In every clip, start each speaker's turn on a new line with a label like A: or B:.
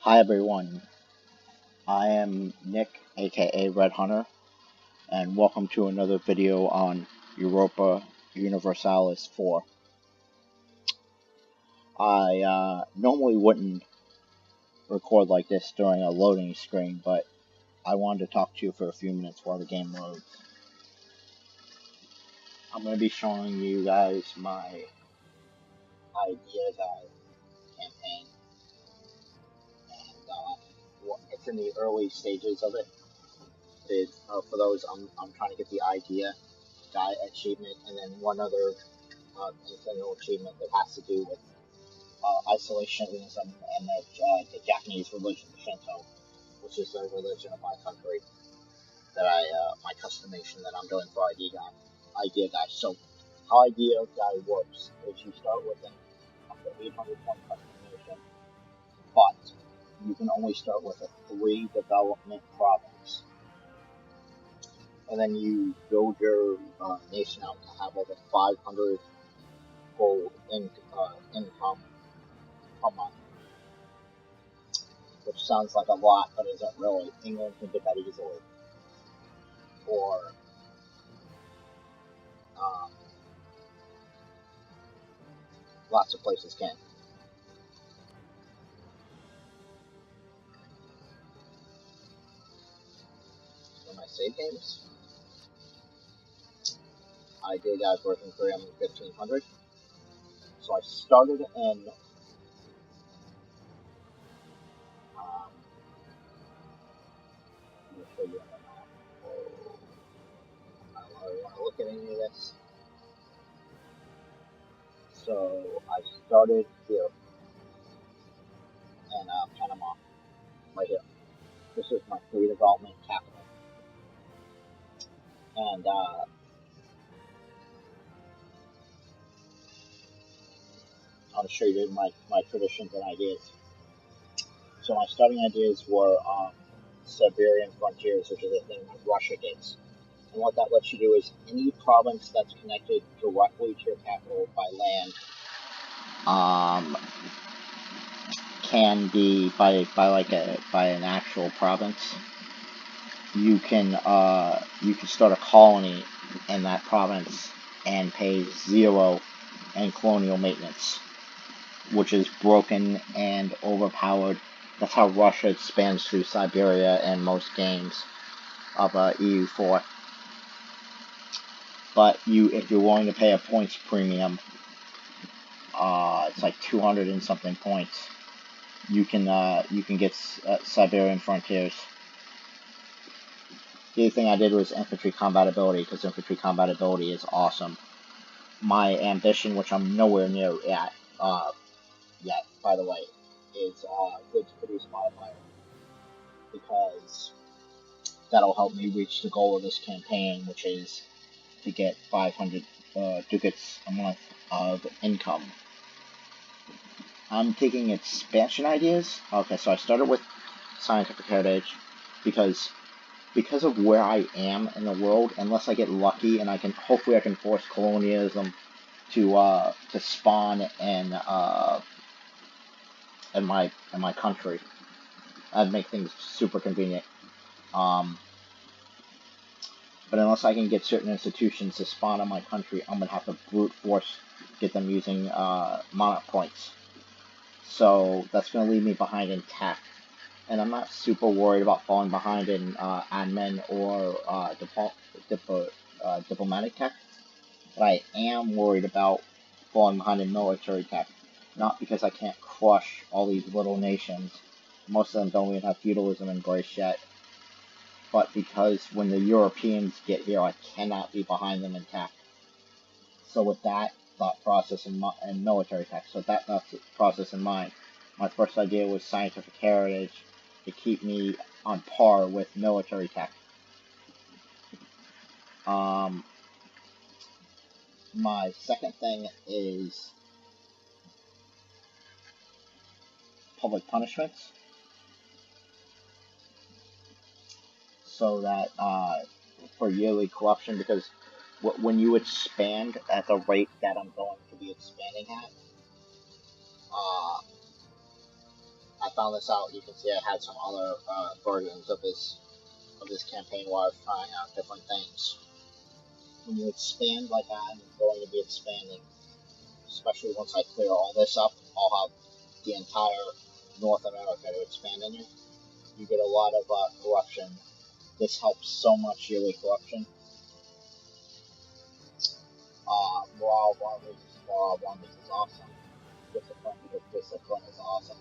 A: Hi everyone, I am Nick, aka Red Hunter, and welcome to another video on Europa Universalis 4. I normally wouldn't record like this during a loading screen, but I wanted to talk to you for a few minutes while the game loads. I'm going to be showing you guys my idea guide campaign, and it's in the early stages of it. For those, I'm trying to get the idea guy achievement, and then one other internal achievement that has to do with isolationism and the Japanese religion, Shinto, which is the religion of my country, that my customization that I'm doing for Idea Guy. So, how Idea Guy works is you start with an up to 800 point customization, but you can only start with a 3 development province. And then you build your nation out to have over 500 gold income per month, which sounds like a lot, but isn't really. England can get that easily, or lots of places can. In my save games, I did working 1500. So I started in let me show you on the map. I don't really want to look at any of this. So I started here in Panama, right here. This is my free development capital, and I'll show you my traditions and ideas. So my starting ideas were Siberian frontiers, which is a thing that Russia gets. And what that lets you do is any province that's connected directly to your capital by land can be by an actual province. You can start a colony in that province and pay 0 in colonial maintenance, which is broken and overpowered. That's how Russia expands through Siberia in most games of EU4. But if you're willing to pay a points premium, it's like 200 and something points, you can get Siberian frontiers. The other thing I did was infantry combatability, because infantry combatability is awesome. My ambition, which I'm nowhere near yet, by the way, is goods produce modifier, because that'll help me reach the goal of this campaign, which is to get 500 ducats a month of income. I'm taking expansion ideas. Okay, so I started with scientific heritage because of where I am in the world. Unless I get lucky, and hopefully I can force colonialism to spawn in my country. That'd make things super convenient. But unless I can get certain institutions to spawn in my country, I'm gonna have to brute force get them using monarch points. So that's gonna leave me behind in tech, and I'm not super worried about falling behind in admin or diplomatic tech. But I am worried about falling behind in military tech, not because I can't crush all these little nations. Most of them don't even have feudalism embraced yet, but because when the Europeans get here, I cannot be behind them in tech. So with that thought process and military tech, so that thought process in mind, my first idea was scientific heritage to keep me on par with military tech. My second thing is public punishments, so that for yearly corruption, because when you expand at the rate that I'm going to be expanding at found this out, you can see I had some other versions of this campaign while I was trying out different things. When you expand like I'm going to be expanding, especially once I clear all this up, I'll have the entire North America to expand in. You get a lot of corruption. This helps so much yearly corruption. Morale wonders is awesome. Discipline is awesome.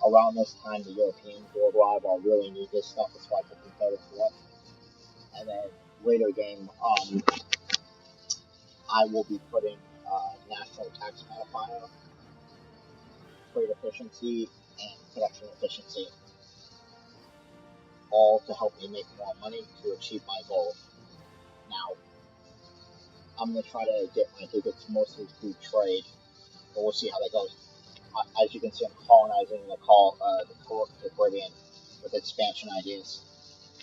A: Around this time, the Europeans will arrive. I'll really need this stuff. That's why I put the third fourth. And then later game, I will be putting national tax modifier, trade efficiency, and production efficiency, all to help me make more money to achieve my goal. Now, I'm going to try to get my tickets mostly through trade, but we'll see how that goes. As you can see, I'm colonizing the Caribbean with expansion ideas.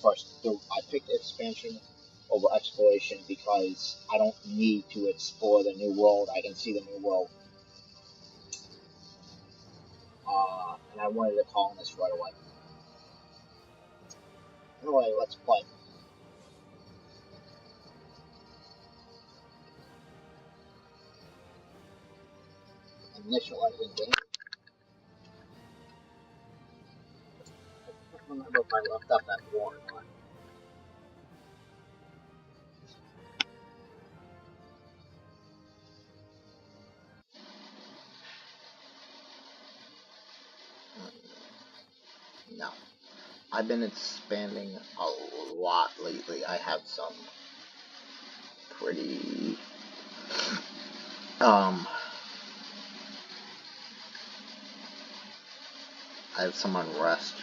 A: First, I picked expansion over exploration because I don't need to explore the New World. I can see the New World. And I wanted to colonize right away. Anyway, let's play. Initializing game. I don't remember if I left up that war or not. No. I've been expanding a lot lately. I have some pretty I have some unrest.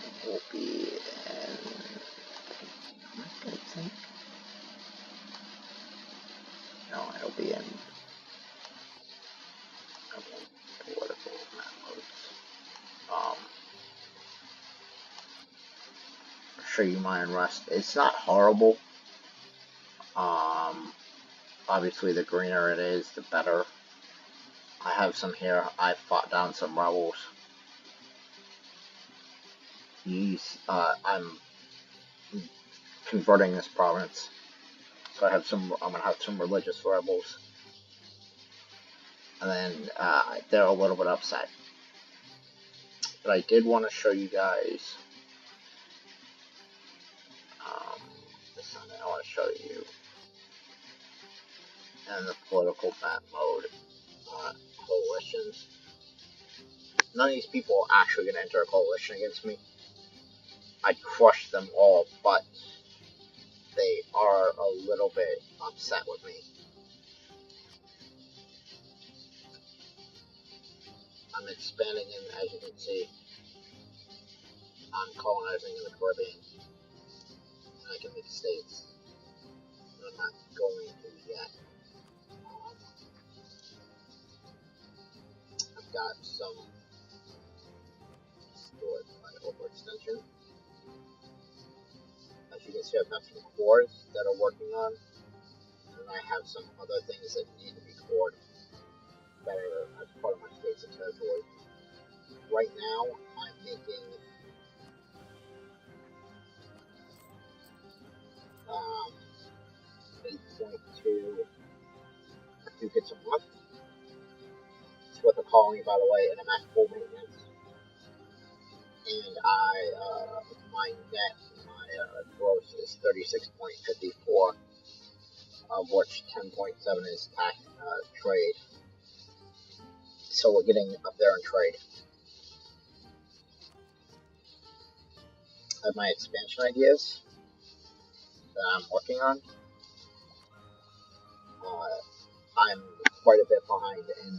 A: It will be in I think. No, it'll be in political modes. I'll show you my unrest. It's not horrible. Obviously the greener it is, the better. I have some here. I fought down some rebels. I'm converting this province. So I'm gonna have some religious rebels. And then they're a little bit upset. But I did want to show you guys this one I want to show you in the political map mode. Coalitions. None of these people are actually going to enter a coalition against me. I'd crush them all, but they are a little bit upset with me. I'm expanding in, as you can see. I'm colonizing in the Caribbean. And I can make states. I'm not going to yet. I've got some stored by overextension. As you can see, I've got some cores that are working on, and I have some other things that need to be cored that are as part of my states and territory. Right now, I'm making 8.2 ducats a month. It's with a colony, by the way, and I'm at full maintenance. And my net, my gross is 36.54, of which 10.7 is tax trade. So we're getting up there in trade. I have my expansion ideas that I'm working on. I'm quite a bit behind in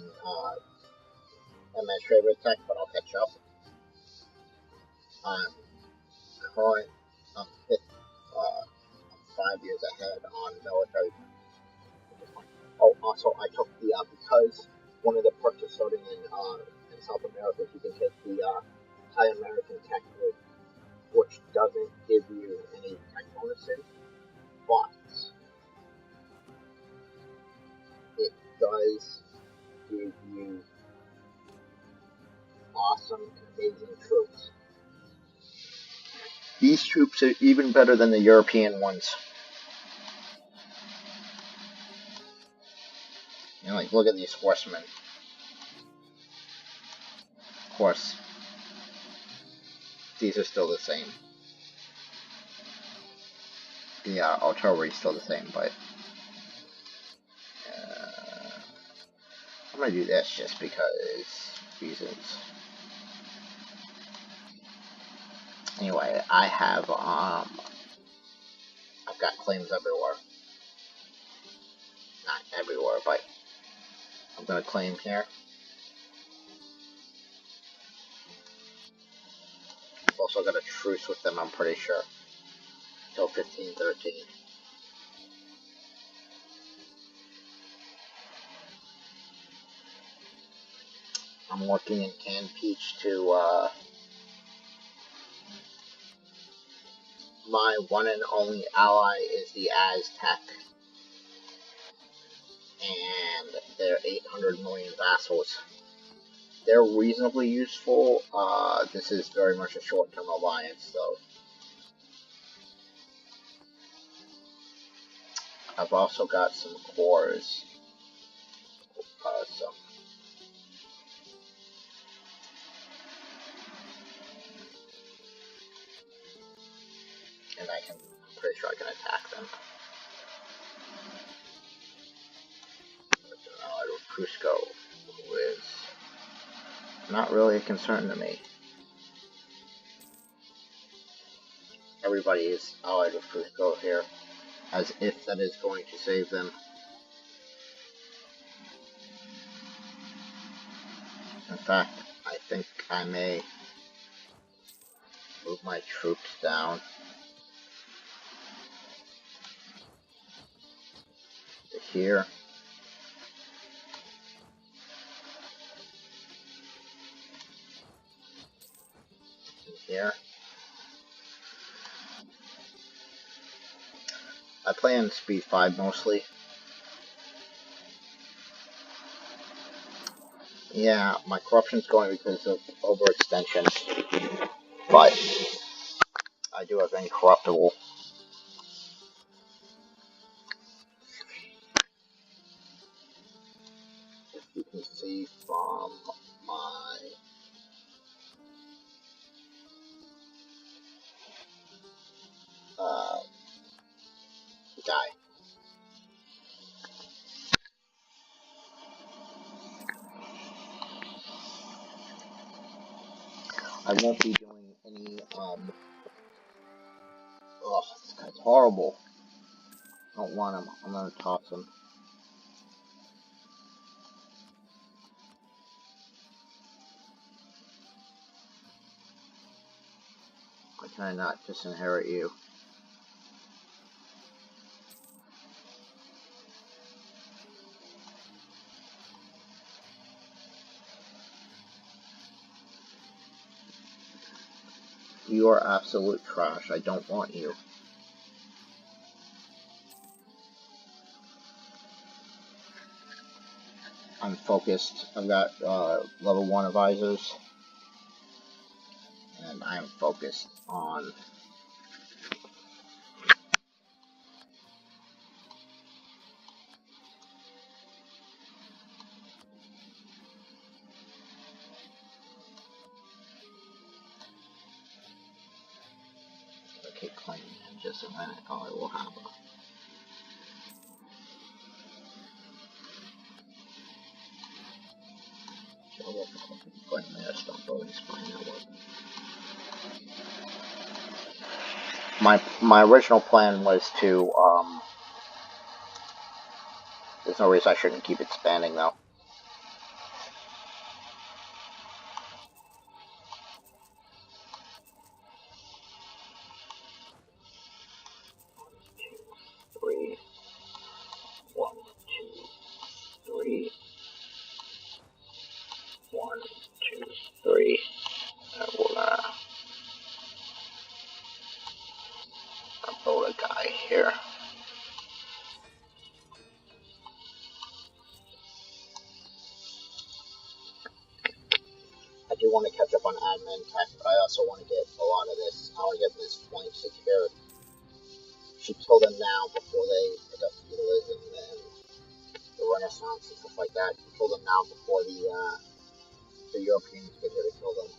A: administrative tech, but I'll catch up. I'm current, I'm 5 years ahead on military. Oh, also, I took the, because one of the perks of starting in South America is you can take the Thai American Tech Group, which doesn't give you any tech bonuses, but it does give you some amazing troops. These troops are even better than the European ones. You know, like, look at these horsemen. Of course, these are still the same. The artillery is still the same, but I'm gonna do this just because reasons. Anyway, I've got claims everywhere. Not everywhere, but I'm gonna claim here. I've also got a truce with them, I'm pretty sure. Till 1513. I'm looking in Can Peach to, my one and only ally is the Aztec. And they're 800 million vassals. They're reasonably useful. This is very much a short-term alliance, though. I've also got some cores. And I'm pretty sure I can attack them. Cusco, who is not really a concern to me. Everybody is allied with Cusco here, as if that is going to save them. In fact, I think I may move my troops down to here. And here. I play on speed 5 mostly. Yeah, my corruption's going because of overextension, but I do have incorruptible. If you can see from my guy. I won't be doing any, this guy's horrible. I don't want him. I'm gonna toss him. Why can I not disinherit you? You are absolute trash. I don't want you. I'm focused. I've got level 1 advisors. And I'm focused on claim in just a minute. Oh, I will have a claim there. Stop building spy network. My original plan was to there's no reason I shouldn't keep expanding though. Three. 1, 2, 3. 1, 2, 3. And we're gonna build a guy here. up on admin tech, but I also want to get a lot of this. I want to get this point secured. Should kill them now before they pick up feudalism and the Renaissance and stuff like that. Kill them now before the Europeans get here to kill them.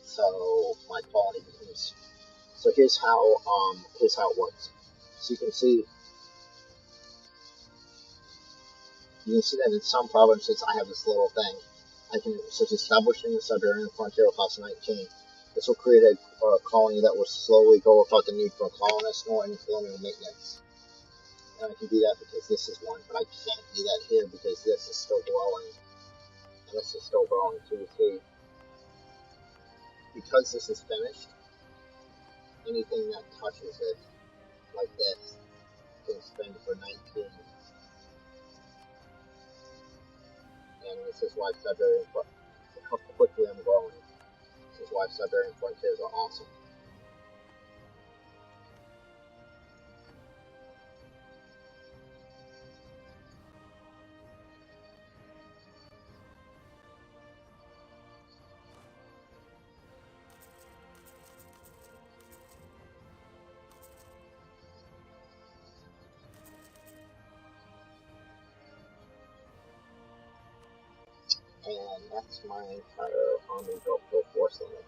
A: So my quality becomes. So here's how it works. So you can see that in some provinces I have this little thing. Such establishing the Siberian frontier cost 19. This will create a colony that will slowly go without the need for a colonist nor any colonial maintenance. And I can do that because this is one, but I can't do that here because this is still growing. And this is still growing, so you see. Because this is finished, anything that touches it, like this, can spend for 19. And this is why Siberian, how quickly I'm growing. This is why Siberian frontiers are awesome. And that's my entire army built for force limit.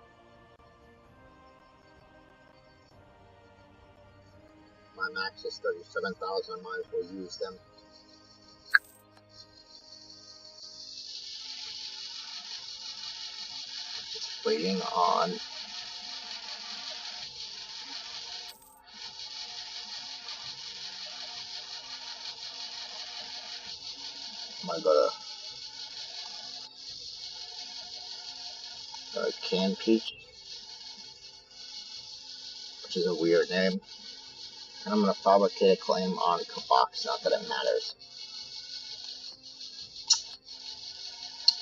A: My max is 37,000, I might as well use them. Waiting on. I'm gonna go to Can Peach, which is a weird name. And I'm gonna fabricate a claim on Kabox, not that it matters.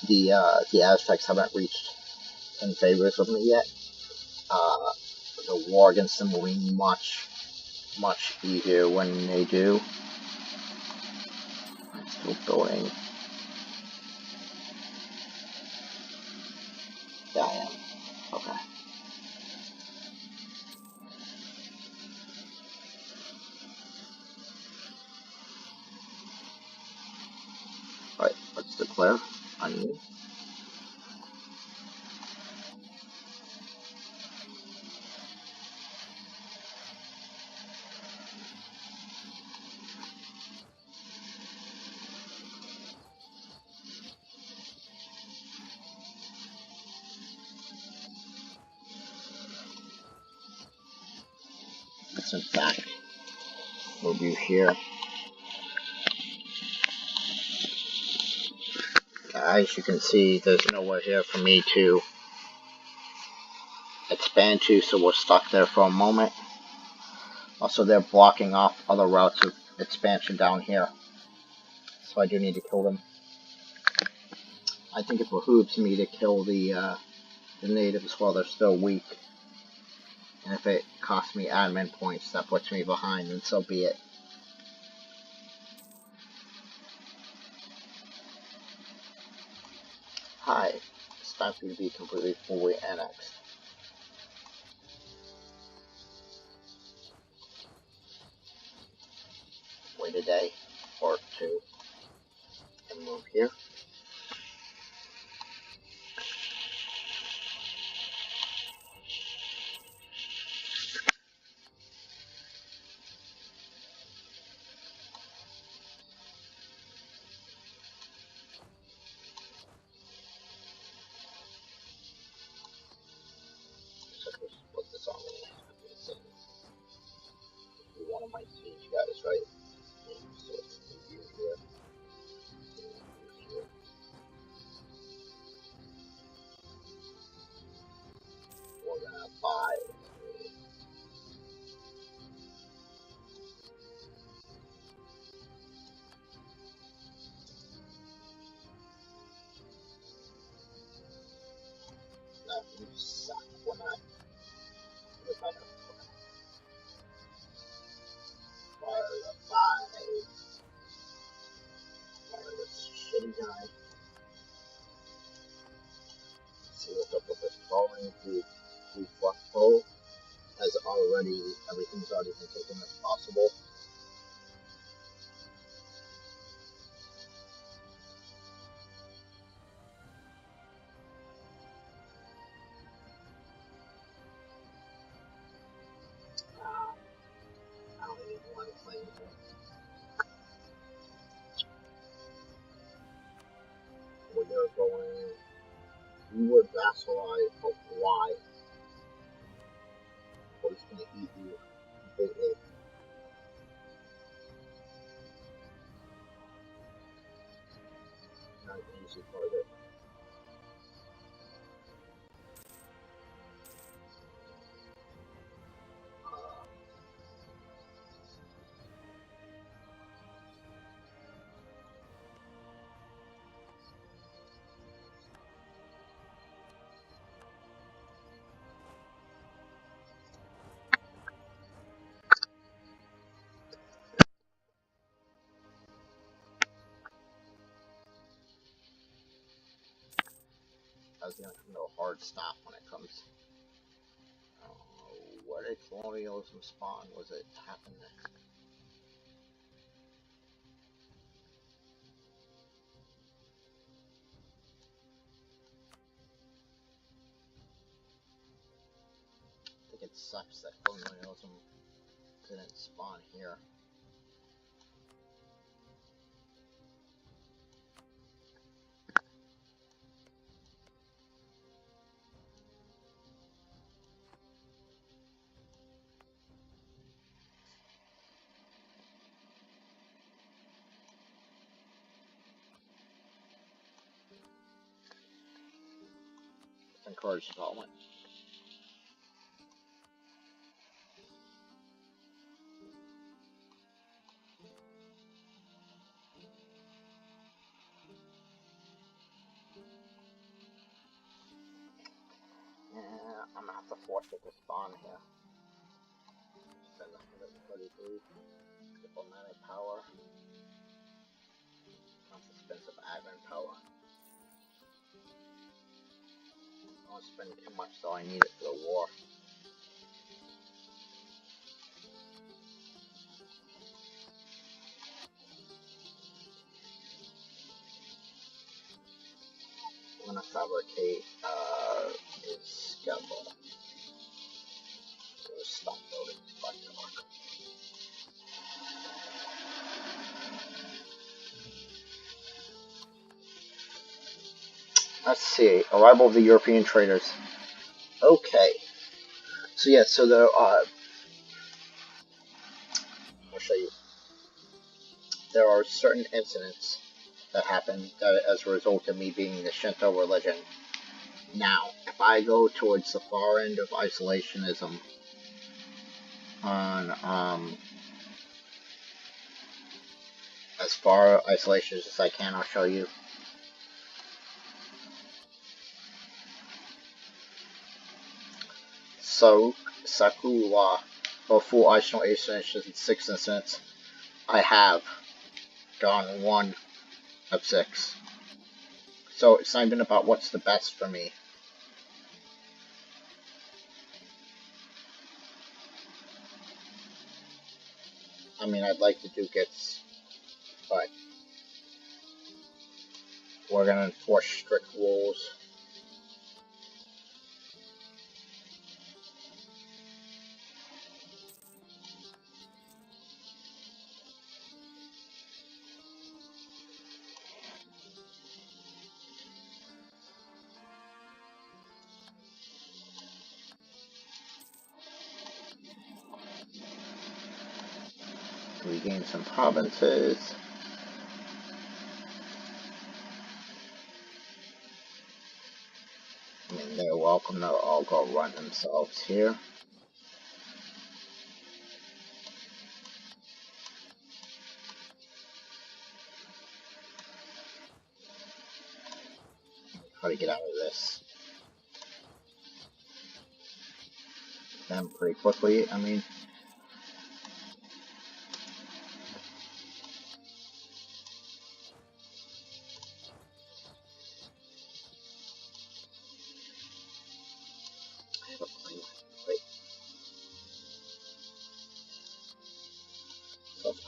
A: The Aztecs haven't reached in favors of me yet. The war against them will be much easier when they do. I'm still building. Yeah, I am. Okay. Alright, let's declare on you. Let's in fact move you here. As you can see, there's nowhere here for me to expand to, so we're stuck there for a moment. Also, they're blocking off other routes of expansion down here, so I do need to kill them. I think it behooves me to kill the natives while they're still weak. And if it costs me admin points, that puts me behind, then so be it. Hi, it's time for you to be completely fully annexed. Wait a day or two and move here. So just put this on me. One of my siege guys, right? So it's you here. We're gonna buy. No, you suck. We're not. We're gonna fire the 5. I see what's up with this falling to Fluxpo has already, everything's already been taken as possible. I don't even want to play anymore. When you're going, you would vassalize, but why? Or it's going to eat you completely. Not an easy target. I was going to come to a hard stop when it comes. What did colonialism spawn? Was it happen next? I think it sucks that colonialism didn't spawn here. Encourage development. Yeah, I'm gonna have to force it to spawn here. Spend 133 diplomatic power. That's expensive admin power. I don't spend too much, so I need it for the war. I'm gonna fabricate his scalpel. So stop building by dark. Let's see. Arrival of the European traders. Okay. So yeah, so there are. I'll show you. There are certain incidents that happen as a result of me being the Shinto religion. Now, if I go towards the far end of isolationism on as far isolationist as I can, I'll show you. So Sakura, or full isolation 6 incidents, I have gone 1 of 6. So it's not even about what's the best for me. I mean, I'd like to do gets, but we're gonna enforce strict rules. Regain some provinces. I mean, they're welcome to all go run themselves here. How to get out of this. Them pretty quickly, I mean.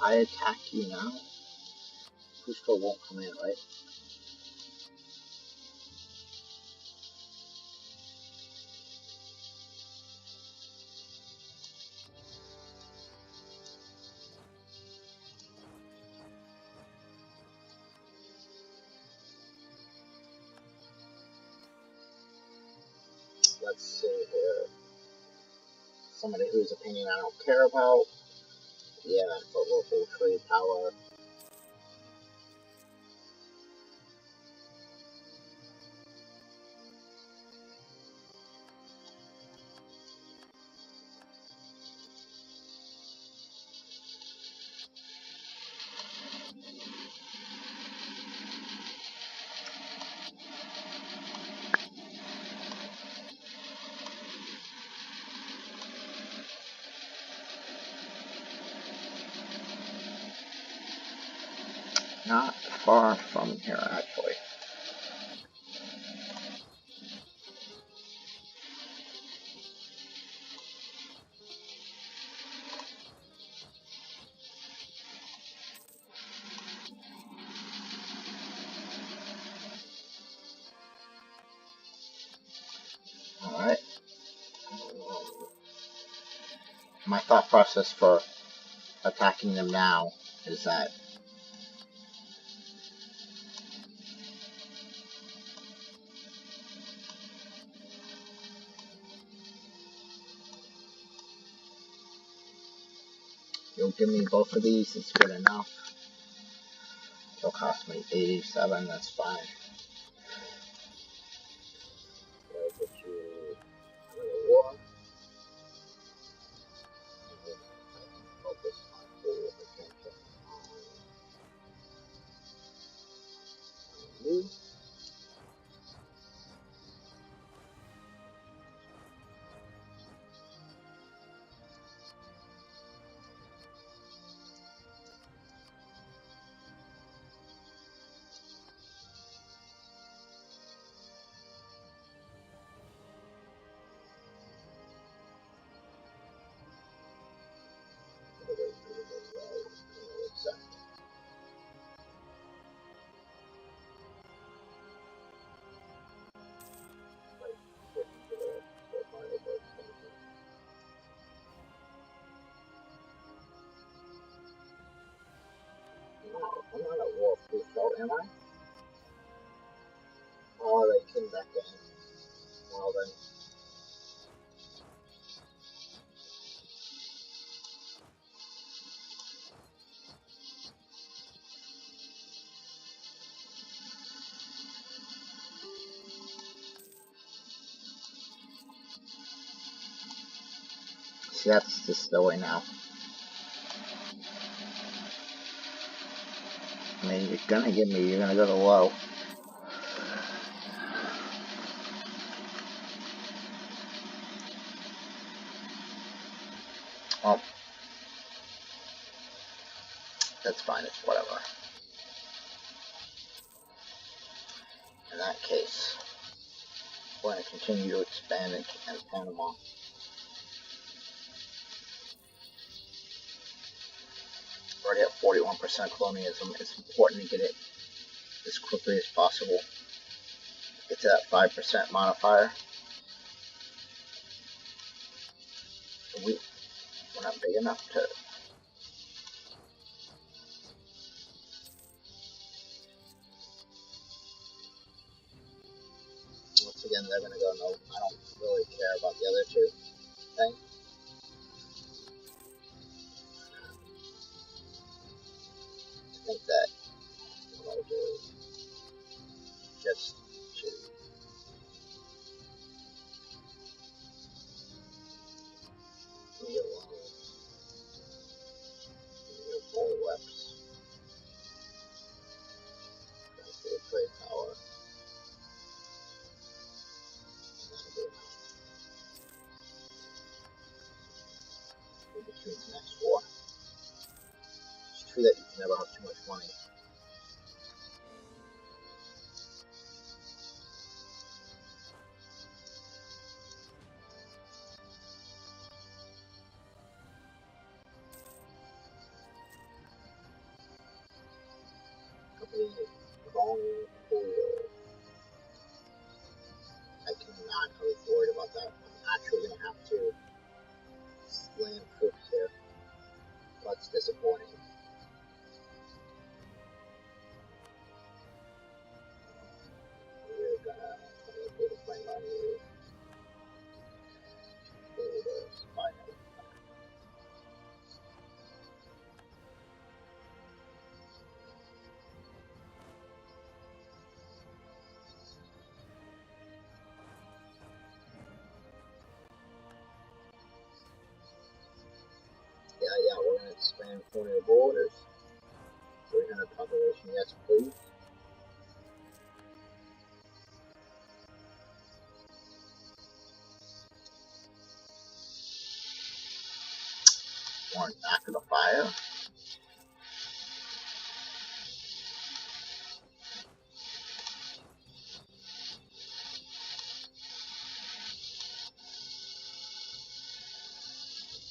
A: I attack you now. Cusco won't come in, right? Let's see here. Somebody whose opinion I don't care about. Yeah, for local trade power. Not far from here, actually. Alright. My thought process for attacking them now is that you'll give me both of these, it's good enough. It'll cost me 87, that's fine. I'll get you another war. And I can focus my full attention on you. I'm not at war with Crusoe, am I? Oh, they came back in. Well then. See, that's just the way now. I mean, you're gonna give me, you're gonna go to low. Oh. That's fine, it's whatever. In that case, we're going to continue to expand in Panama. We're already at 41% colonialism. It's important to get it as quickly as possible. Get to that 5% modifier. We're not big enough to. Once again, they're going to go, no, I don't really care about the other two thing. I think that what I'll do is just to leave it alone. Leave 4 reps. That's the trade power. Between the next 4. It's true that you can never have too much money. Crawling pool. I cannot. I was worried about that. I'm actually gonna have to slam troops here. That's disappointing. We're gonna put a flame on you. Finally. Yeah, we're gonna expand colonial borders. 300 population, yes please. One back of the fire.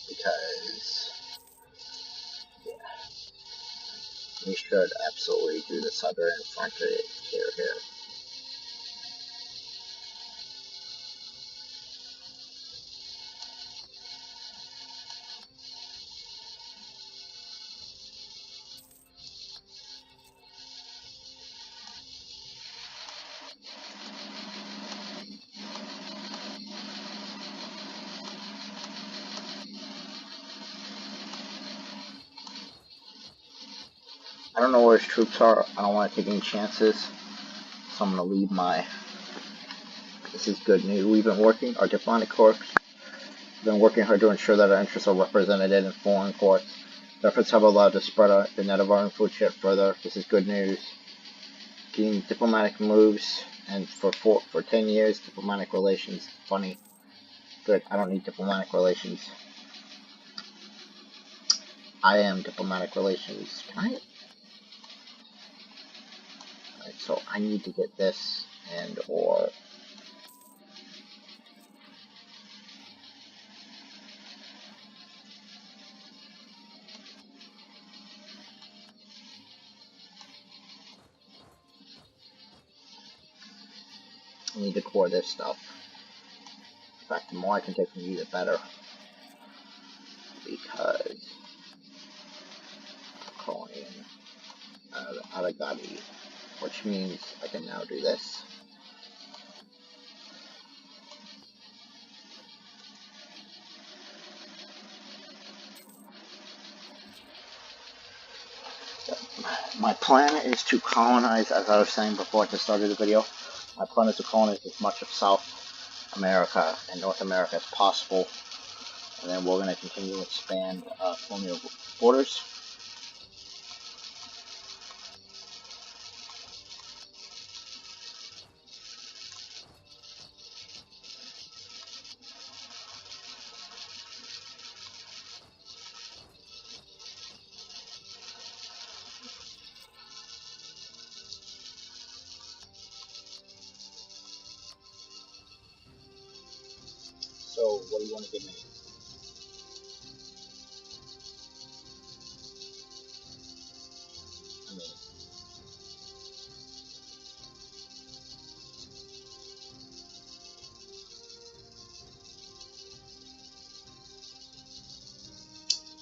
A: Because we should absolutely do the southern frontier here. I don't know where his troops are. I don't want to take any chances. So I'm going to leave my... This is good news. We've been working, our diplomatic corps, been working hard to ensure that our interests are represented in foreign courts. The efforts have allowed to spread the net of our influence yet further. This is good news. Getting diplomatic moves, and for 10 years, diplomatic relations. Funny. Good. I don't need diplomatic relations. I am diplomatic relations. Can I? Right, so I need to get this and or. I need to core this stuff. In fact, the more I can take from you, the better. Because I'm calling Aragami, which means I can now do this. My plan is to colonize, as I was saying before at the start of the video, my plan is to colonize as much of South America and North America as possible. And then we're going to continue to expand colonial borders. So, what do you want to give me? I mean,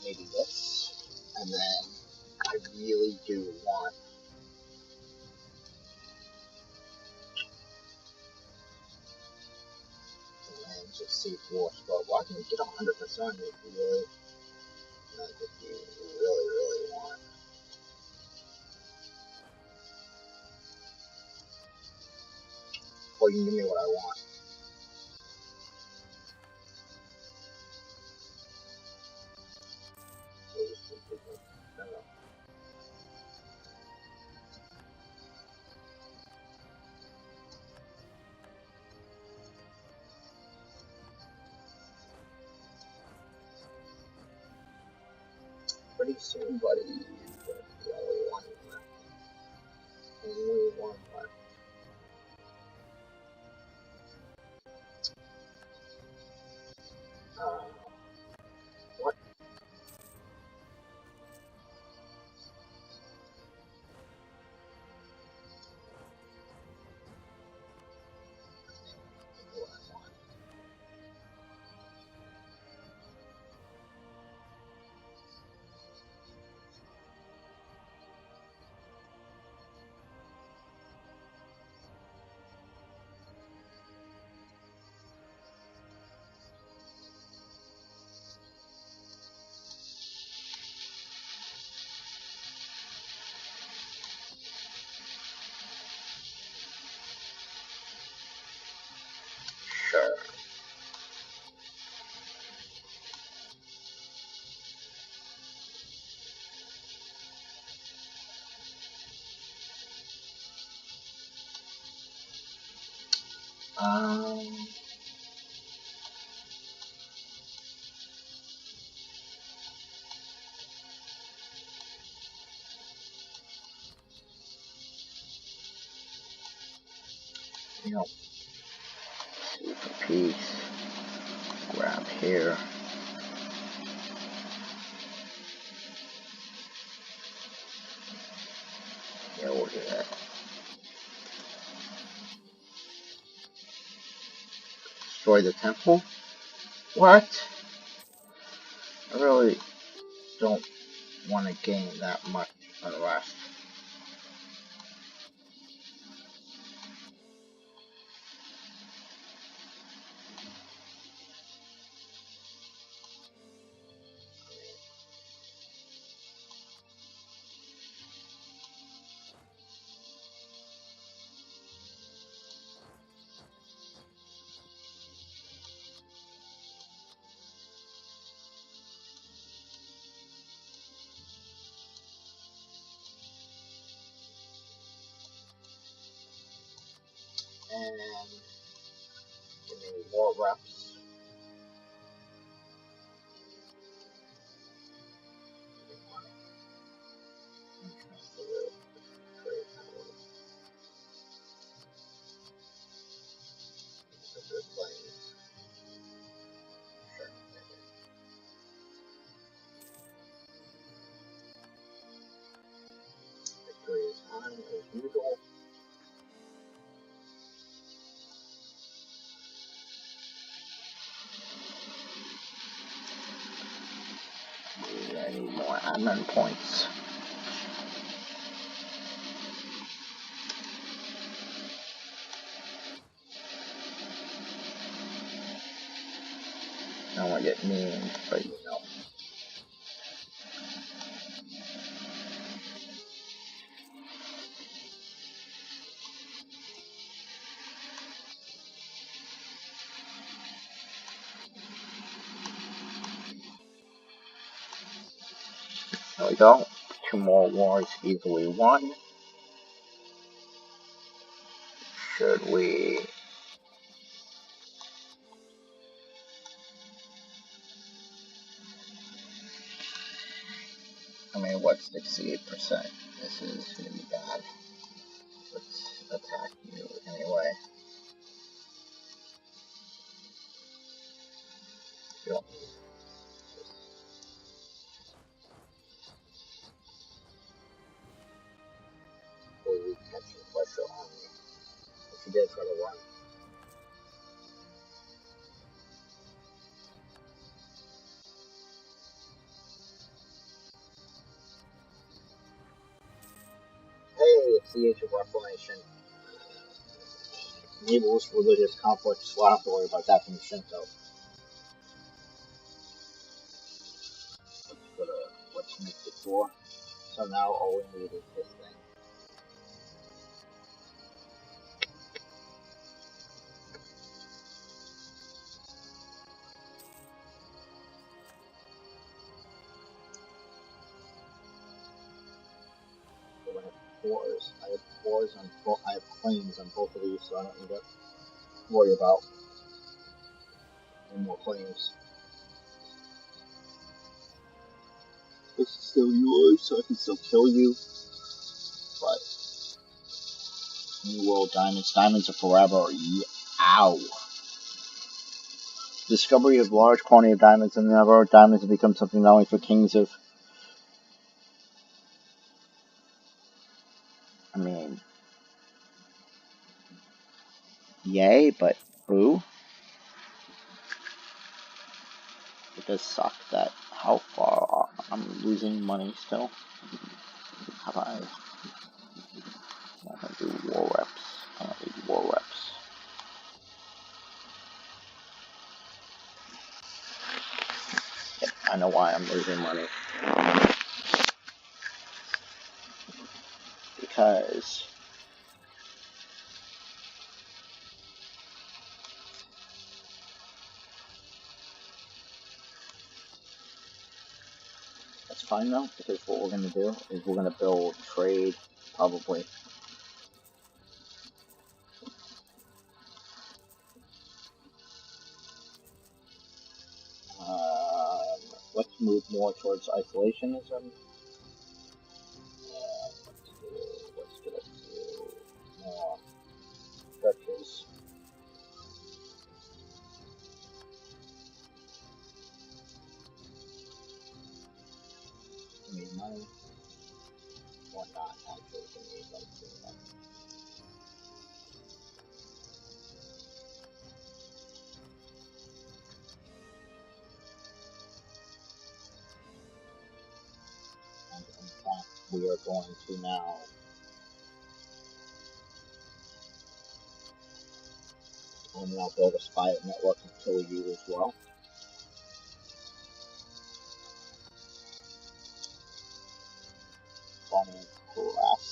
A: maybe this. And then I really do want land to see force, but why can you get 100% if you really, if you really want? Or you can give me what I want. Pretty soon, buddy, you're going to be the only one left. Only one left. What? turn. You know, super piece. Grab here. Yeah, we'll do that. Destroy the temple? What? I really don't want to gain that much unrest. And give me more reps. Victory is on as usual. I need more admin points. I don't want to get mean, but you know. There we go. 2 more wars easily won. Should we... I mean, what's 68%? This is going to be bad. Let's attack you anyway. Yep. Really catching pressure on me. If you did try to run. Hey, it's the Age of Reformation. Enables religious conflicts, so I don't have to worry about that from Shinto. Let's make the 4. So now all we need is this thing. So I have 4s. I have 4s on both. I have claims on both of these, so I don't need to worry about any more claims. This is still yours, so I can still kill you. But New World Diamonds. Diamonds are forever. Ow. Discovery of large quantity of diamonds in the nether. Diamonds have become something not only for kings of... I mean... Yay, but boo. It does suck that how far I'm losing money still. How about I want to do war reps? I want to do war reps. Yep, I know why I'm losing money. Because fine though, because what we're gonna do is we're gonna build trade, probably. Let's move more towards isolationism. Let's get a few more stretches. Give me money. Or not, actually, give me like money. And in fact, we are going to now build a spy network and kill you as well.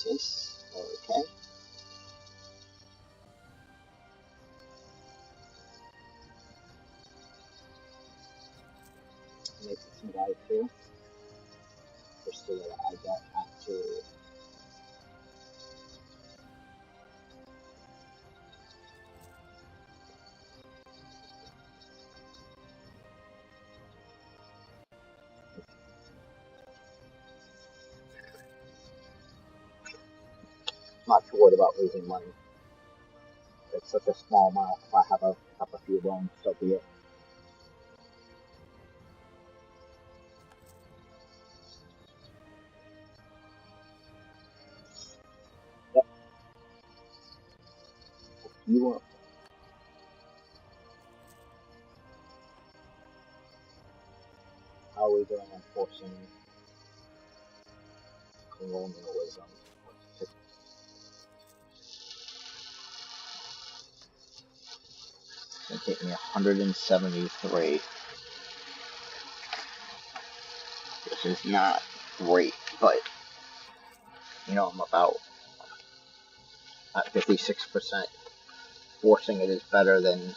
A: Universalis. Okay. Make some guys here. Just so that I don't have to. I'm not too worried about losing money. It's such a small amount. If I have a few loans, so be it. Yep. You are. How are we doing enforcing colonialism? It's gonna take me 173. This is not great, but you know I'm about at 56%. Forcing it is better than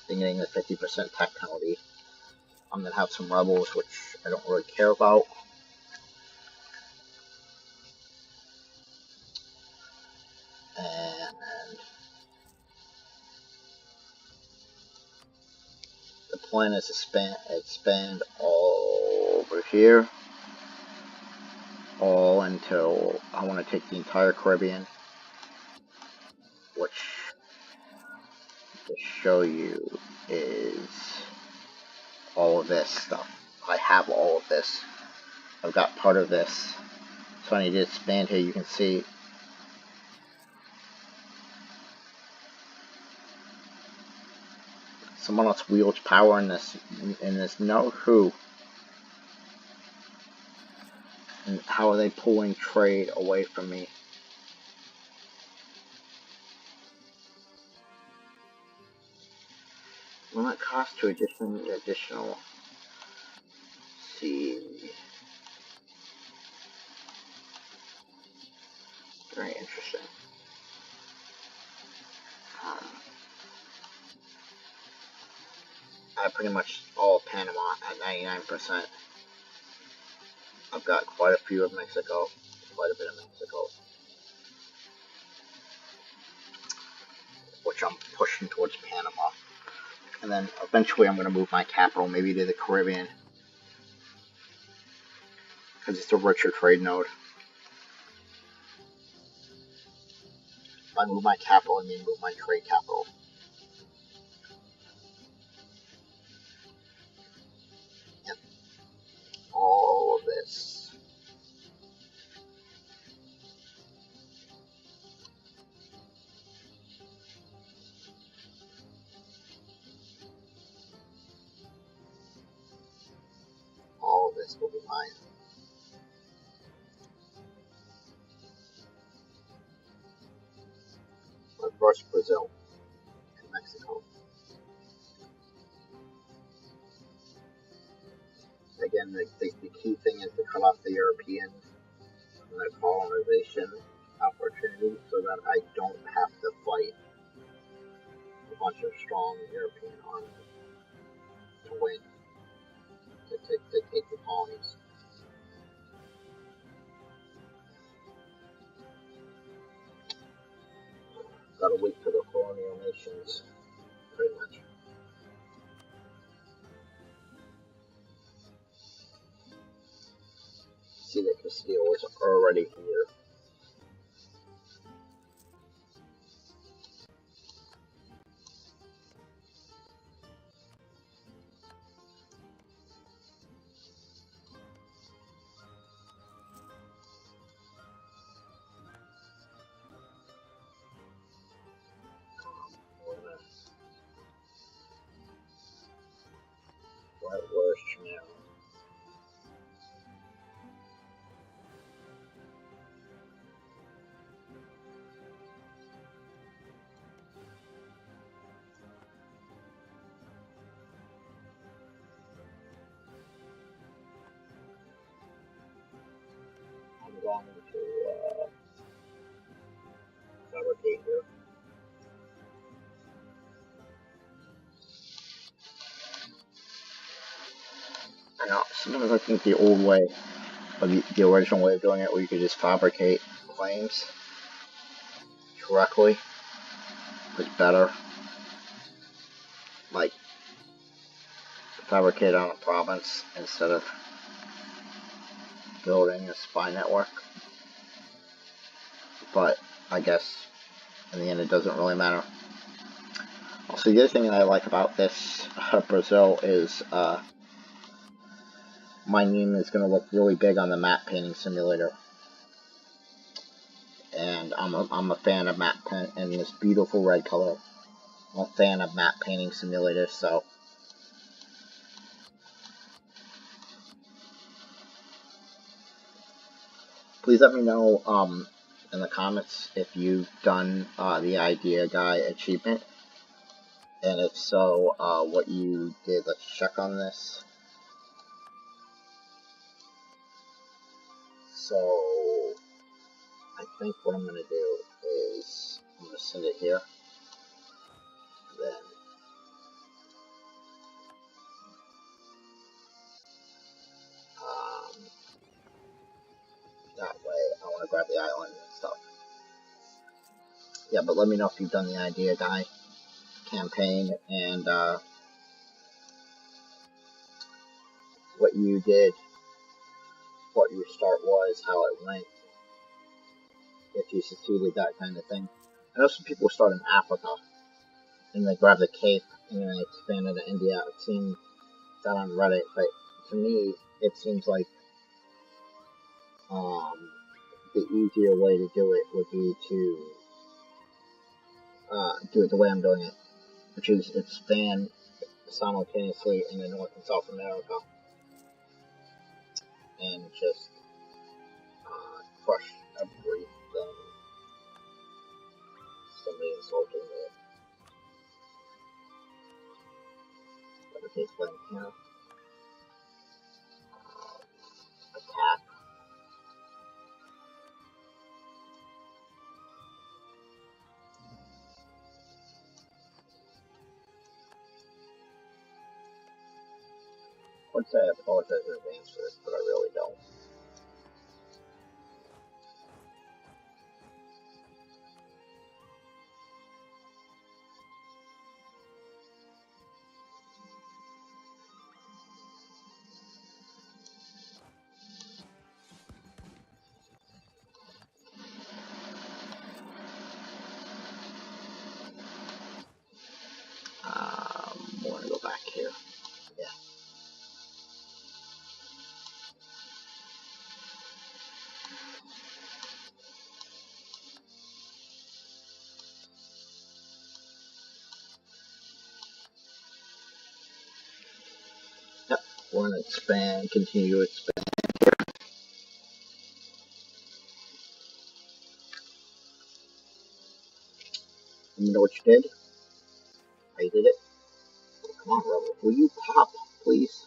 A: getting the 50% tech penalty. I'm gonna have some rebels, which I don't really care about. And the plan is to expand all over here, all until I want to take the entire Caribbean, which to show you is all of this stuff. I have all of this. I've got part of this. So I need to expand here. You can see someone else wields power in this. No, who? And how are they pulling trade away from me? Will that cost to additional? See, very interesting. I have pretty much all Panama at 99%. I've got quite a few of Mexico, quite a bit of Mexico, which I'm pushing towards Panama. And then eventually I'm going to move my capital maybe to the Caribbean, because it's a richer trade node. If I move my capital, I mean move my trade capital. Yep. All of this. All of this will be mine. But first, Brazil and Mexico. Again, the key thing is to cut off the European and the colonization opportunity so that I don't have to fight a bunch of strong European armies to win, to take the colonies. Gotta wait for the colonial nations, pretty much. See that Castile is already here. Where's Chanel? I'm going to fabricate here. I know, sometimes I think the old way, or the original way of doing it, where you could just fabricate claims correctly, was better. Like, fabricate on a province instead of building a spy network. But I guess in the end it doesn't really matter. Also, the other thing that I like about this Brazil is my name is going to look really big on the map painting simulator. And I'm a fan of map paint and this beautiful red color. I'm a fan of map painting simulators, so please let me know in the comments if you've done the Idea Guy achievement, and if so, what you did. Let's check on this. So I think what I'm going to do is I'm going to send it here. Then that way I want to grab the island and stuff. Yeah, but let me know if you've done the Idea Guy campaign and what you did, what your start was, how it went, if you succeeded, that kind of thing. I know some people start in Africa and they grab the Cape and then they expand into India. I've seen that on Reddit, but to me, it seems like the easier way to do it would be to do it the way I'm doing it, which is expand simultaneously in the North and South America and just crush everything. Somebody insulting me. Fabricate flame here. Attack. I would say I apologize in advance for this, but I really don't. I want to go back here. Yeah. Yep. Want to expand, continue to expand. You know what you did? How you did it? Come on, Rebel. Will you pop, please?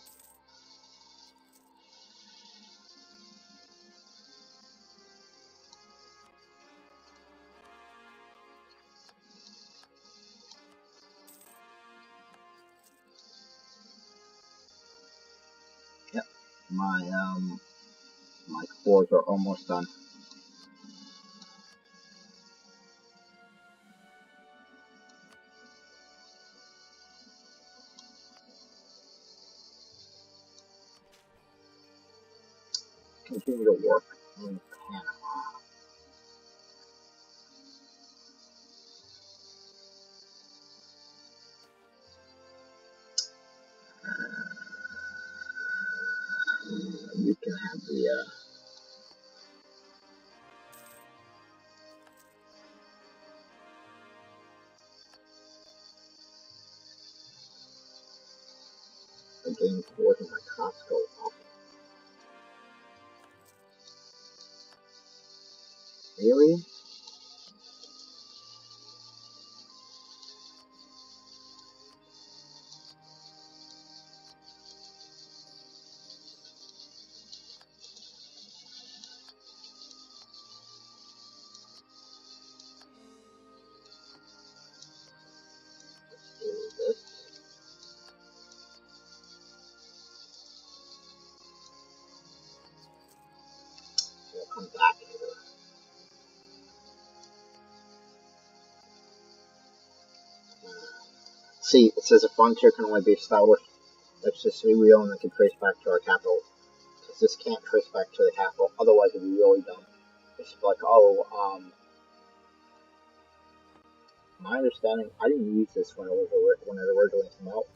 A: Yep. My cores are almost done. continue to work in Panama. You can have the game towards my Costco up. Really? Let's do this. We'll come back here. See, it says a frontier can only be established if history we own and can trace back to our capital. Because this can't trace back to the capital, otherwise it'd be really dumb. It's like, oh, my understanding, I didn't use this when it originally came out.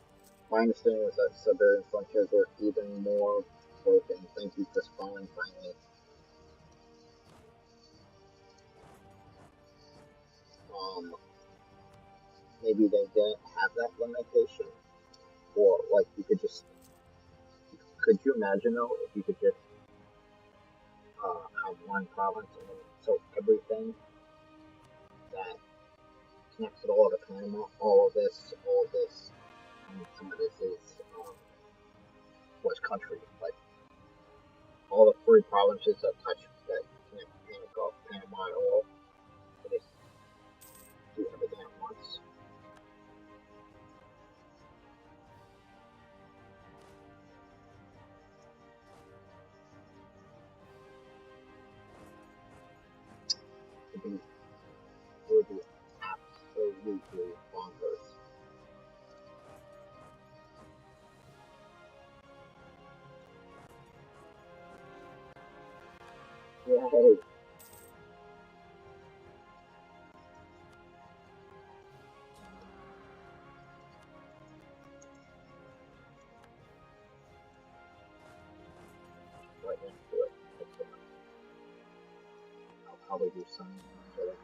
A: My understanding was that Siberian frontiers were even more broken. Thank you for spawning finally. Maybe they didn't have that limitation, or like you could just. Could you imagine though if you could just have one province and then so everything that connects it all to Panama, all of this, and some of this is was country, but all the three provinces that connect Panama at all, they just do everything at once. It would be absolutely bonkers. Yay! Right next to it. I'll probably do some sort of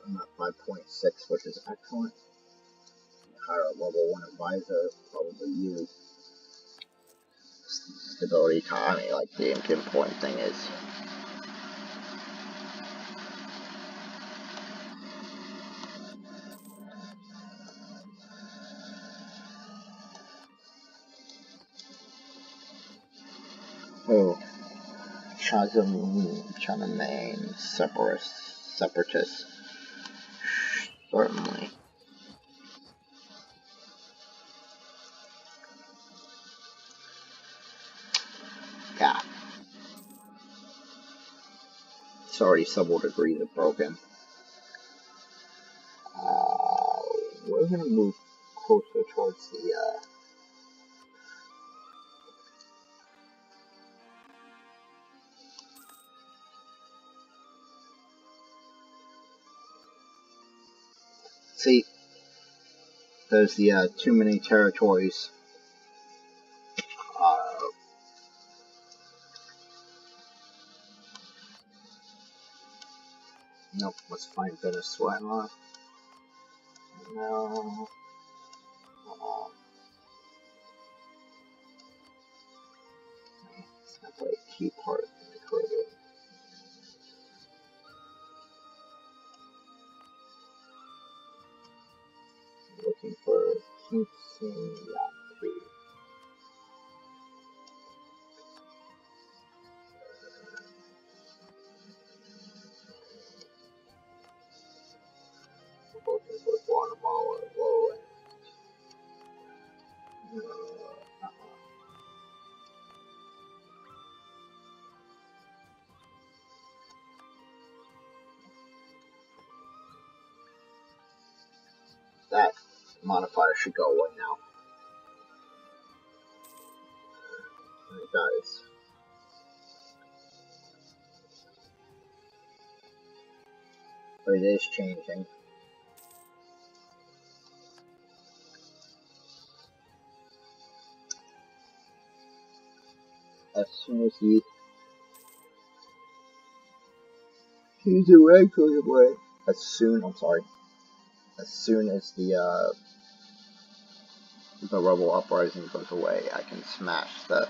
A: I'm at 5.6, which is excellent. Higher level 1 advisor, probably you. Stability economy, like the important thing is. Oh, China main separatists, certainly. Yeah. Sorry, several degrees of broken. We're gonna move closer towards the, see, there's the, too many territories. Nope, let's find Venezuela. No. It's not like a key part in the Caribbean. Looking for Cincinnati. Looking for Guatemala, Lowland. That modifier should go away now. it does. But it is changing. As soon as he's away. As soon as the rebel uprising goes away, I can smash the.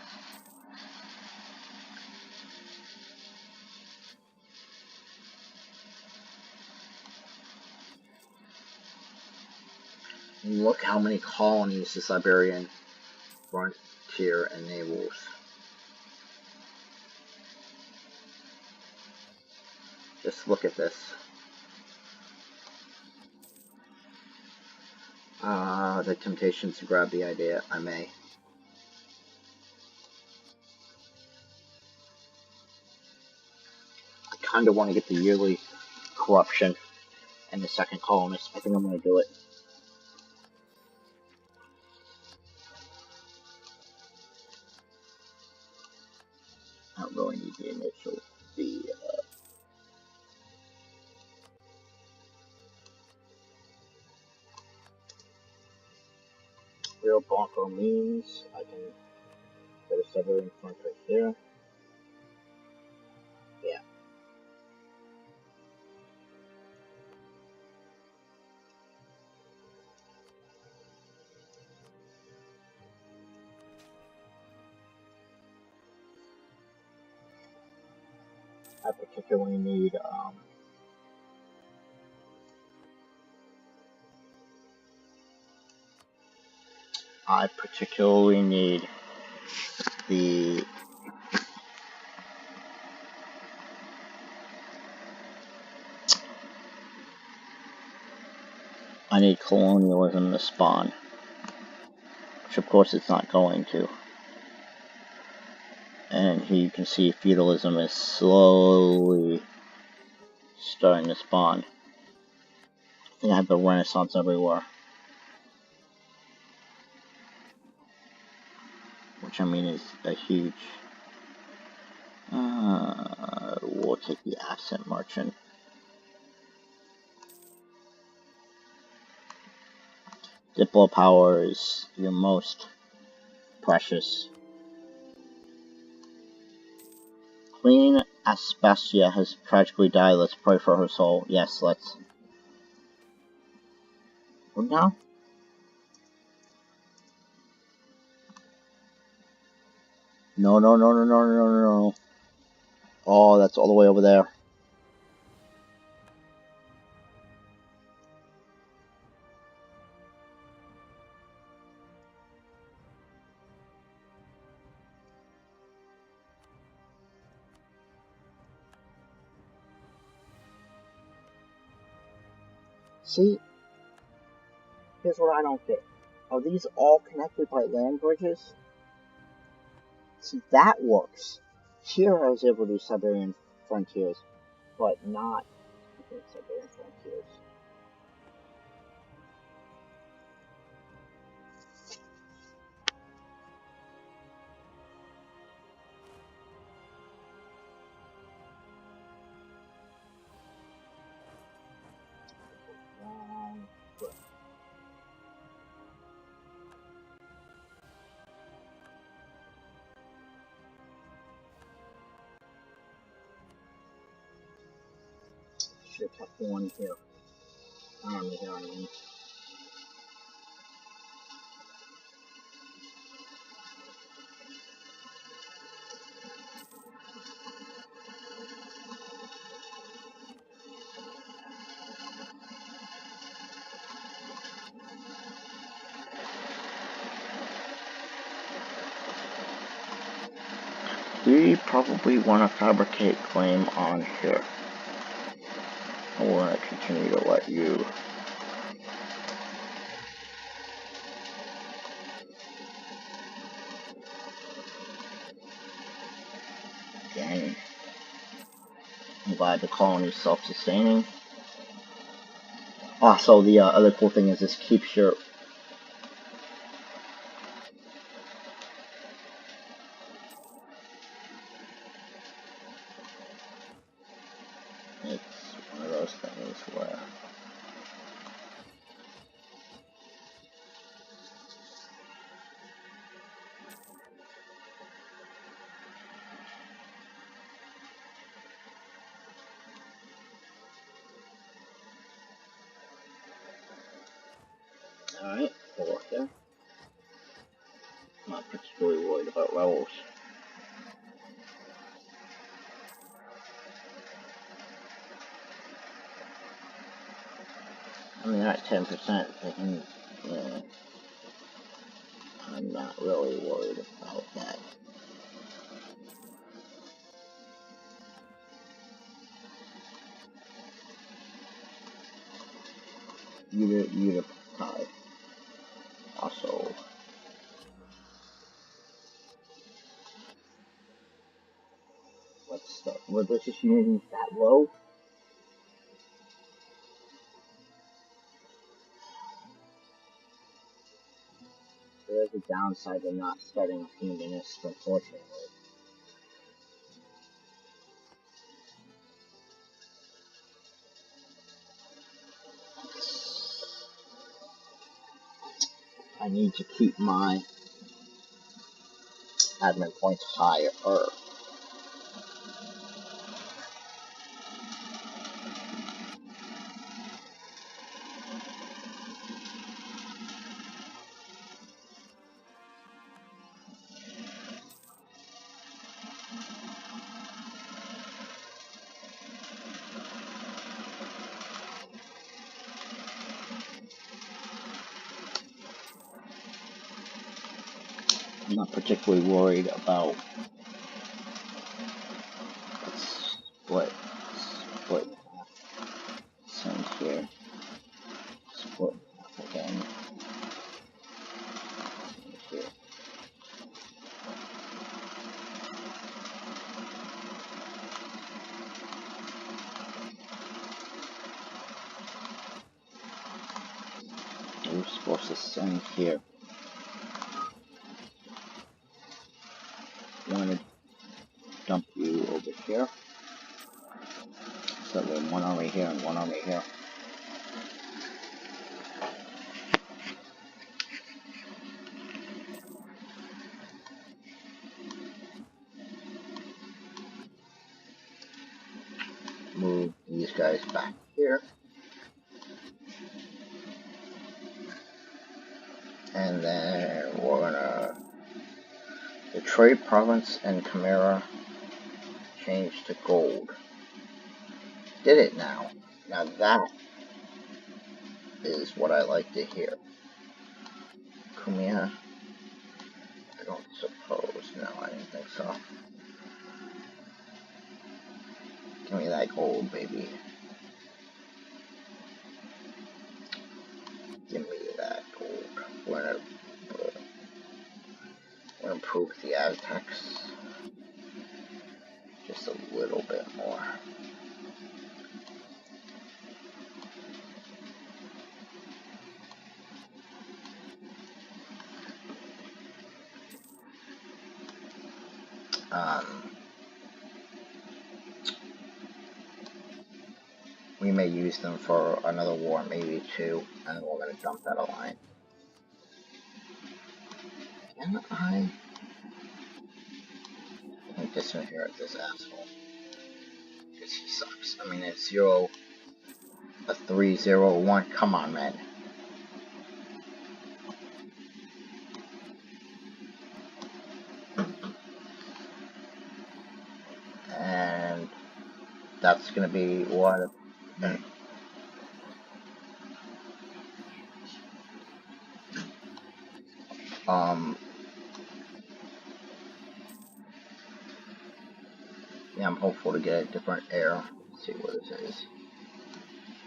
A: Look how many colonies the Siberian frontier enables. Just look at this. The temptation to grab the idea, I may. I kind of want to get the yearly corruption and the second colonist. I think I'm going to do it. I don't really need the initial. Real Bronco means I can get a Siberian front right there. Yeah. I particularly need the I need colonialism to spawn, which of course it's not going to. And here you can see feudalism is slowly starting to spawn. I think I have the Renaissance everywhere. Which I mean is a huge... we'll take the accent merchant. Diplo power is your most precious. Queen Aspasia has tragically died. Let's pray for her soul. Yes, let's. What now? No. Oh, that's all the way over there. See? Here's what I don't get. Are these all connected by land bridges? See, that works. Here I was able to do Siberian frontiers, but not Siberian frontiers. Should have kept one here. Army here, I mean. We probably want to fabricate claim on here. I want to continue to let you. Dang. I'm glad the colony's self-sustaining. Also, the other cool thing is this keeps your... those things where... Alright, we'll work there. I'm not particularly worried about levels. I mean, at 10%, yeah, I'm not really worried about that. Universalis. Also, what's the religious unity that low? There's a downside to not starting a few minutes, unfortunately. I need to keep my admin points higher. I'm not particularly worried about split send here, split again, here. We're supposed to send here. I want to dump you over here. So we have one army here and one army here. Move these guys back here. And then we're gonna... The trade province and Chimera change to gold. Did it now. Now that is what I like to hear. Chimera? I don't suppose. No, I didn't think so. Give me that gold, baby. Give me that gold. We're gonna improve the Aztecs just a little bit more. We may use them for another war, maybe two, and we're going to dump that alliance. Can I disinherit this asshole? Because he sucks. I mean, it's 3-0-1. Come on, man. And that's going to be what... Yeah, I'm hopeful to get a different air. Let's see what this is.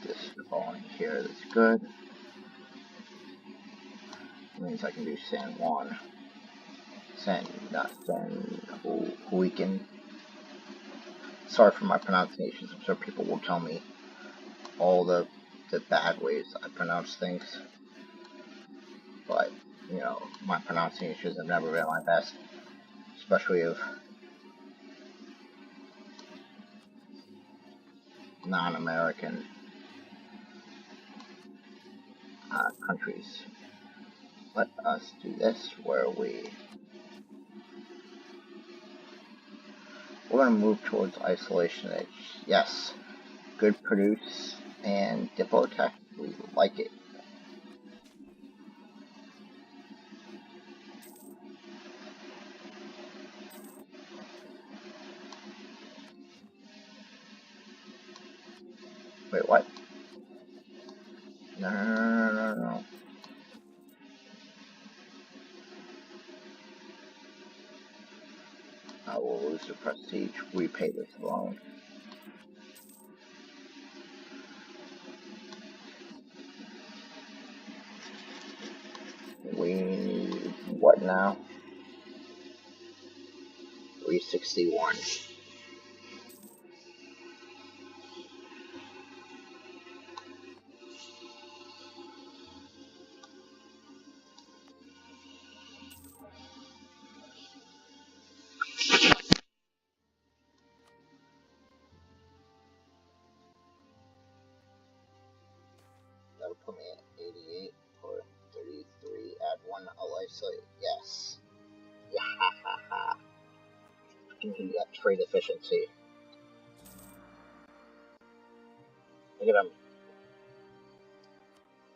A: This falling here, that's good. That means I can do San Juan. Huican. Sorry for my pronunciations. I'm sure people will tell me all the bad ways I pronounce things. But, you know, my pronunciations have never been my best. Especially of... non-American countries. Let us do this where we're going to move towards isolation edge. Yes, good produce and depot tech. We like it. Wait, what? No. I will lose the prestige. Repay this loan. We need what now? 361. That'll put me at 88 or 33. Add one isolate. Yes. Yeah. Give me that trade efficiency. Look at him.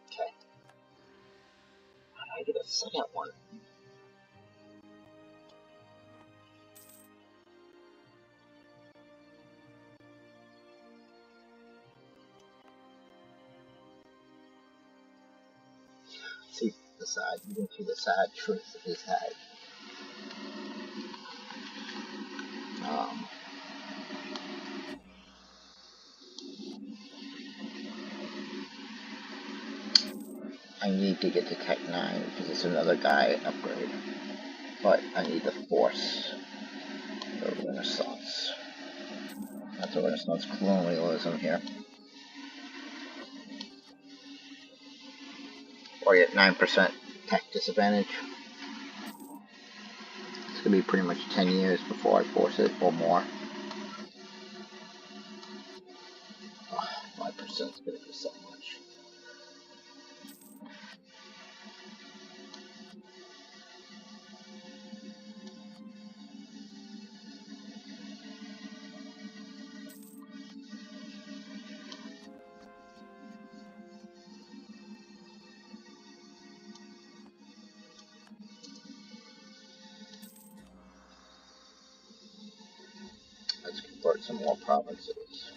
A: Okay. I get a second one. See the sad, you can see the sad truth of his head. I need to get to Tech 9 because it's another guy upgrade. But I need the Force. The Renaissance. That's a Renaissance colonialism here. Or I get 9% tech disadvantage. It's gonna be pretty much 10 years before I force it, or more. 5% is gonna be so much. Let's convert some more provinces.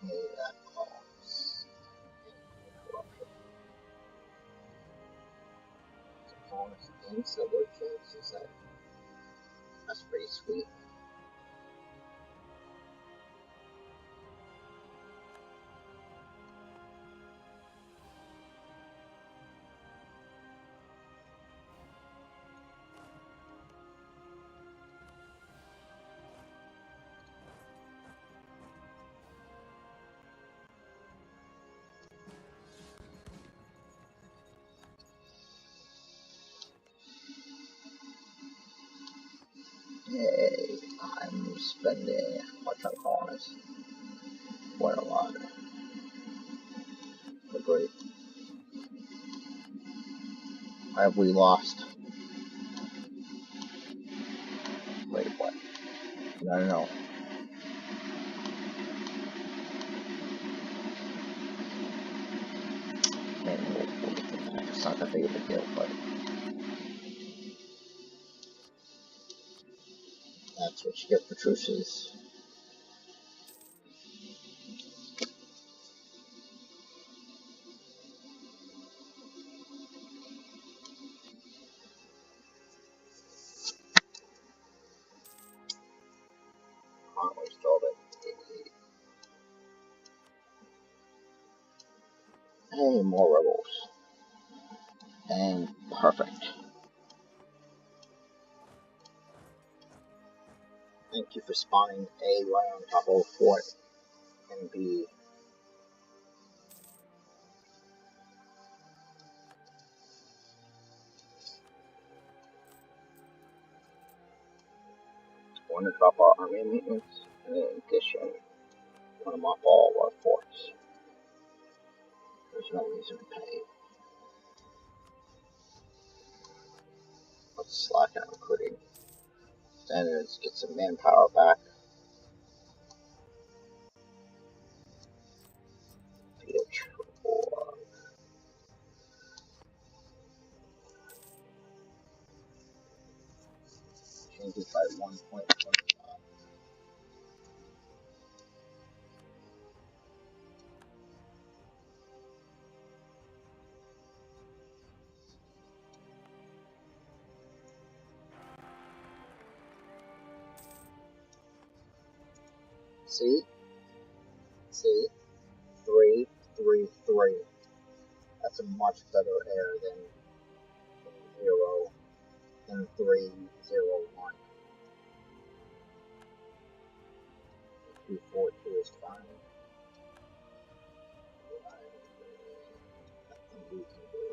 A: That cause corruption. Bonus and silver chances. That's pretty sweet. Yay, I'm spending how much on colonists? Quite a lot. But great. Why have we lost? Wait, what? No. Maybe we'll get to that. It's not that big of a deal, but that's what you get for truces. We stalled at 88. Hey, more rebels. And perfect. Thank you for spawning A right on top of a fort, and B. Want to drop our army maintenance, and in addition, put them up all our forts. There's no reason to pay. Let's slack on recruiting. Standards, get some manpower back. Change it by 1.25. See? 333. That's a much better air than 0 and 301. 242 is fine. Nothing we can do.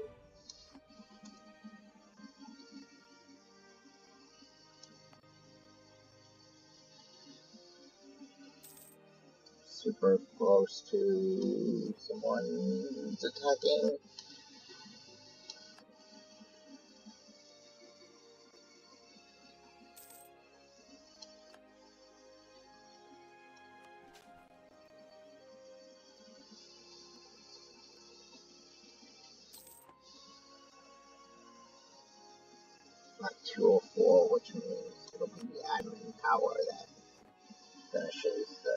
A: Super close to someone's attacking. Not 204, which means it'll be the admin power that finishes the.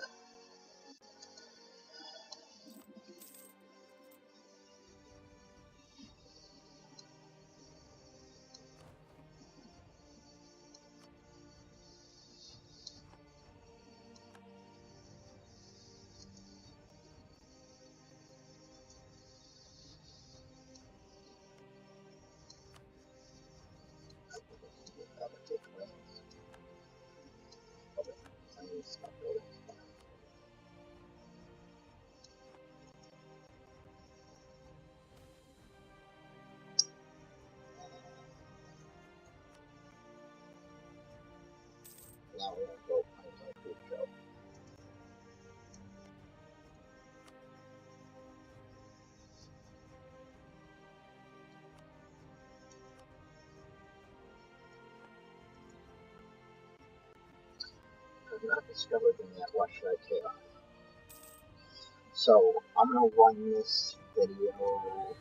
A: Now we're gonna go find some food show. I've not discovered them yet. What should I take on? So I'm gonna run this video.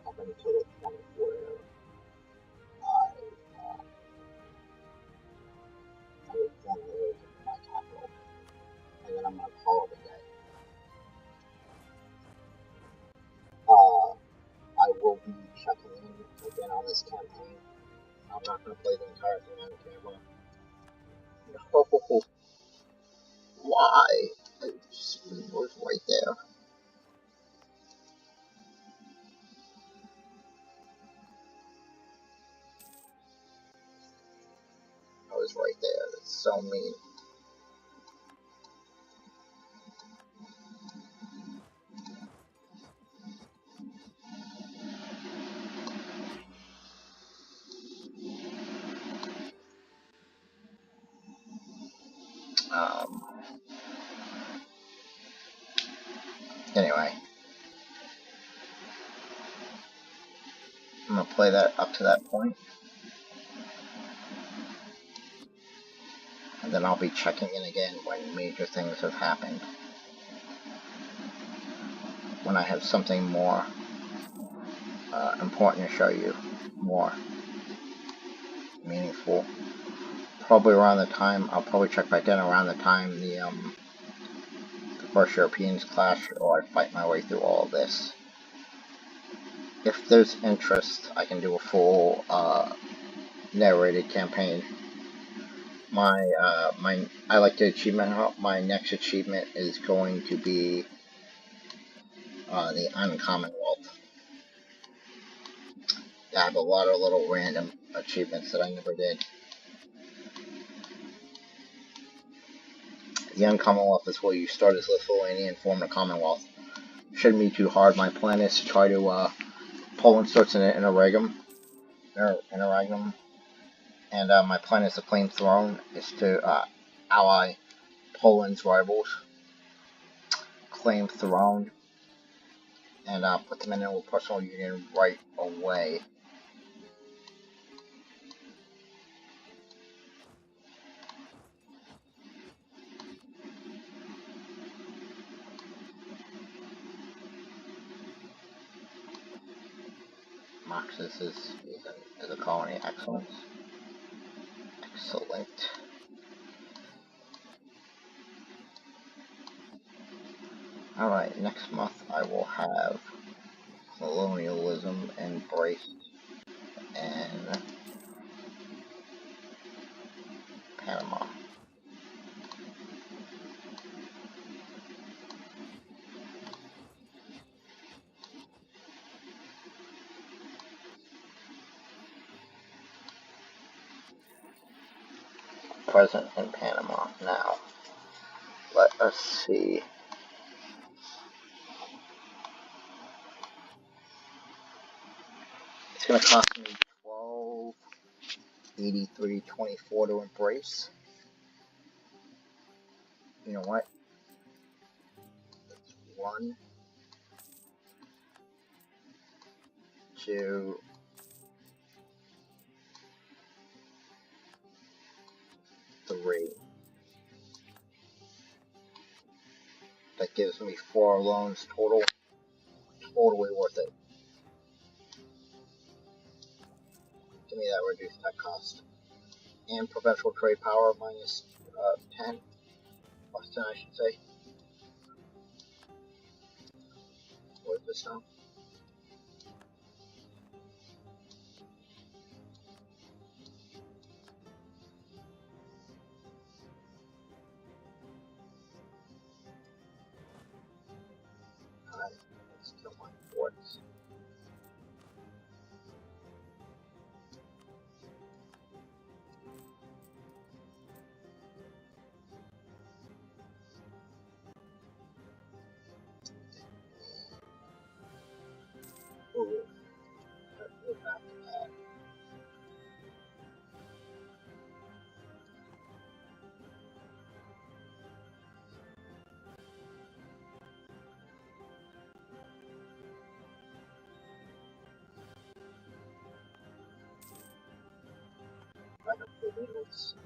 A: Up until the point where I formulate my capital, and then I'm gonna call it a day. I will be checking in again on this campaign. I'm not gonna play the entire thing on camera. No, why? It was right there. I was right there. That's so mean. Um, anyway, I'm gonna play that up to that point, and then I'll be checking in again when major things have happened. When I have something more important to show you, more meaningful. Probably around the time, I'll probably check back in around the time the first Europeans clash, or I fight my way through all of this. If there's interest, I can do a full narrated campaign I like the achievement hub. My next achievement is going to be the Uncommon Wealth. I have a lot of little random achievements that I never did. The Uncommon Wealth is where you start as Lithuania and form a Commonwealth. Shouldn't be too hard. My plan is to try to Poland starts in an interregnum, and my plan is to claim throne is to ally Poland's rivals, claim throne, and put them in a personal union right away. Marxist is a colony. Excellent. Excellent. Alright, next month I will have colonialism embraced in Panama. Present in Panama now. Let us see. It's going to cost me $12.83.24 to embrace. You know what? It's 1, 2, 3. That gives me 4 loans total. Totally worth it. Give me that reduced net cost. And provincial trade power minus 10. Plus 10, I should say. What is this now? Alright, let's kill my forts. Ooh. Let's go back to that.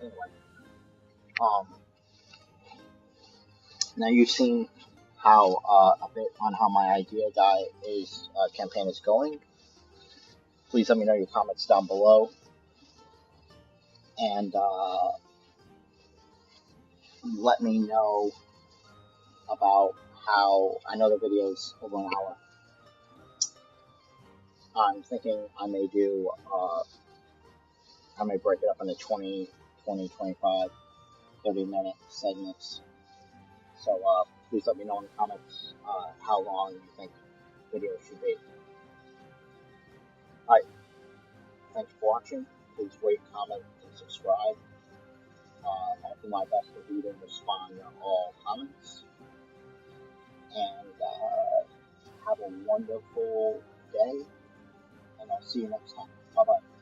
A: Anyway, now you've seen how a bit on how my idea guy is campaign is going. Please let me know your comments down below, and let me know about how I know the video's over an hour. I'm thinking I may do I may break it up into 20, 25, 30-minute segments. So please let me know in the comments how long you think videos should be. Alright, thanks for watching. Please rate, comment, and subscribe. I'll do my best to read and respond to all comments. And have a wonderful day, and I'll see you next time. Bye-bye.